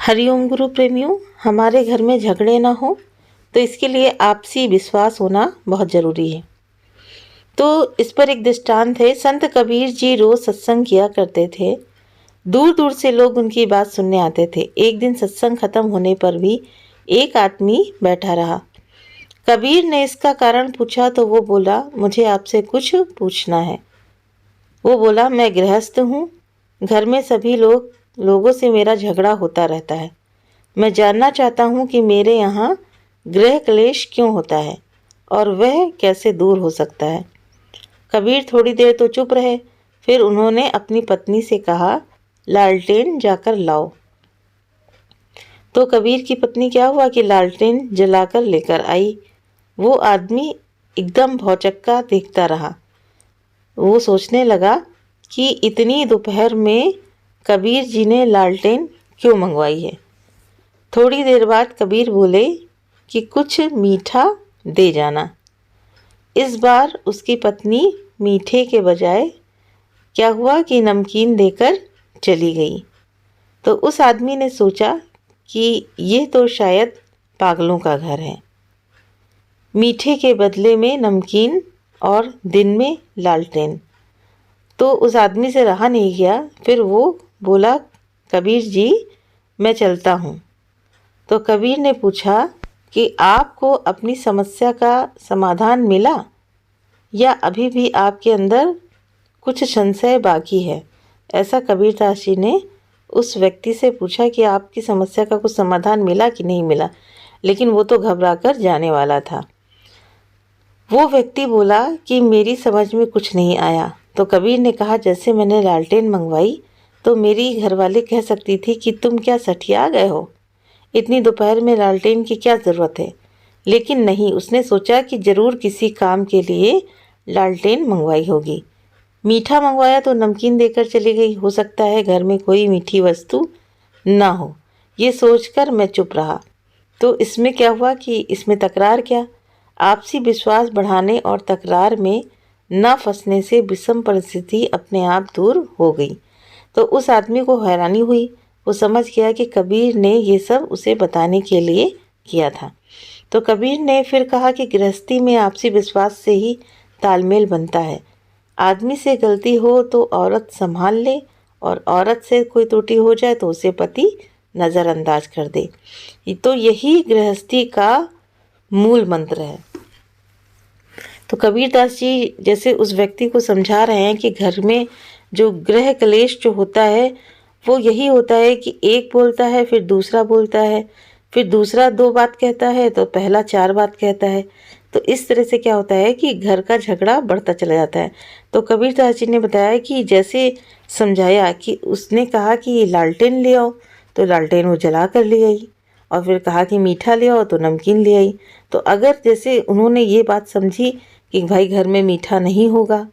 हरिओम गुरु प्रेमियों, हमारे घर में झगड़े ना हो तो इसके लिए आपसी विश्वास होना बहुत ज़रूरी है। तो इस पर एक दृष्टांत है। संत कबीर जी रोज़ सत्संग किया करते थे। दूर दूर से लोग उनकी बात सुनने आते थे। एक दिन सत्संग खत्म होने पर भी एक आदमी बैठा रहा। कबीर ने इसका कारण पूछा तो वो बोला, मुझे आपसे कुछ पूछना है। वो बोला, मैं गृहस्थ हूँ, घर में सभी लोगों से मेरा झगड़ा होता रहता है। मैं जानना चाहता हूँ कि मेरे यहाँ गृह क्लेश क्यों होता है और वह कैसे दूर हो सकता है। कबीर थोड़ी देर तो चुप रहे, फिर उन्होंने अपनी पत्नी से कहा, लालटेन जाकर लाओ। तो कबीर की पत्नी क्या हुआ कि लालटेन जलाकर लेकर आई। वो आदमी एकदम भौचक्का देखता रहा। वो सोचने लगा कि इतनी दोपहर में कबीर जी ने लालटेन क्यों मंगवाई है। थोड़ी देर बाद कबीर बोले कि कुछ मीठा दे जाना। इस बार उसकी पत्नी मीठे के बजाय क्या हुआ कि नमकीन देकर चली गई। तो उस आदमी ने सोचा कि ये तो शायद पागलों का घर है। मीठे के बदले में नमकीन और दिन में लालटेन। तो उस आदमी से रहा नहीं गया। फिर वो बोला, कबीर जी मैं चलता हूँ। तो कबीर ने पूछा कि आपको अपनी समस्या का समाधान मिला या अभी भी आपके अंदर कुछ संशय बाकी है। ऐसा कबीरदास जी ने उस व्यक्ति से पूछा कि आपकी समस्या का कुछ समाधान मिला कि नहीं मिला। लेकिन वो तो घबरा कर जाने वाला था। वो व्यक्ति बोला कि मेरी समझ में कुछ नहीं आया। तो कबीर ने कहा, जैसे मैंने लालटेन मंगवाई तो मेरी घरवाली कह सकती थी कि तुम क्या सठिया गए हो, इतनी दोपहर में लालटेन की क्या ज़रूरत है। लेकिन नहीं, उसने सोचा कि ज़रूर किसी काम के लिए लालटेन मंगवाई होगी। मीठा मंगवाया तो नमकीन देकर चली गई। हो सकता है घर में कोई मीठी वस्तु ना हो। ये सोचकर मैं चुप रहा। तो इसमें क्या हुआ कि इसमें तकरार क्या, आपसी विश्वास बढ़ाने और तकरार में न फंसने से विषम परिस्थिति अपने आप दूर हो गई। तो उस आदमी को हैरानी हुई। वो समझ गया कि कबीर ने ये सब उसे बताने के लिए किया था। तो कबीर ने फिर कहा कि गृहस्थी में आपसी विश्वास से ही तालमेल बनता है। आदमी से गलती हो तो औरत संभाल ले और औरत से कोई त्रुटि हो जाए तो उसे पति नज़रअंदाज कर दे। तो यही गृहस्थी का मूल मंत्र है। तो कबीरदास जी जैसे उस व्यक्ति को समझा रहे हैं कि घर में जो गृह क्लेश जो होता है वो यही होता है कि एक बोलता है, फिर दूसरा बोलता है, फिर दूसरा 2 बात कहता है तो पहला 4 बात कहता है। तो इस तरह से क्या होता है कि घर का झगड़ा बढ़ता चला जाता है। तो कबीरदास जी ने बताया कि जैसे समझाया कि उसने कहा कि लालटेन ले आओ तो लालटेन वो जला कर ले आई, और फिर कहा कि मीठा ले आओ तो नमकीन ले आई। तो अगर जैसे उन्होंने ये बात समझी कि भाई घर में मीठा नहीं होगा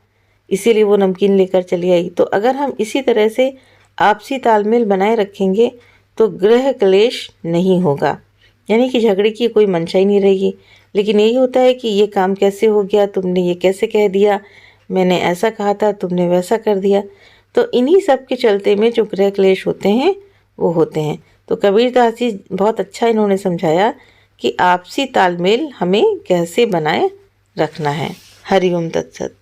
इसीलिए वो नमकीन लेकर चली आई, तो अगर हम इसी तरह से आपसी तालमेल बनाए रखेंगे तो गृह क्लेश नहीं होगा, यानी कि झगड़े की कोई मंशा ही नहीं रहेगी। लेकिन यही होता है कि ये काम कैसे हो गया, तुमने ये कैसे कह दिया, मैंने ऐसा कहा था तुमने वैसा कर दिया। तो इन्हीं सब के चलते में जो गृह क्लेश होते हैं वो होते हैं। तो कबीरदास जी बहुत अच्छा इन्होंने समझाया कि आपसी तालमेल हमें कैसे बनाए रखना है। हरिओम तत्सत।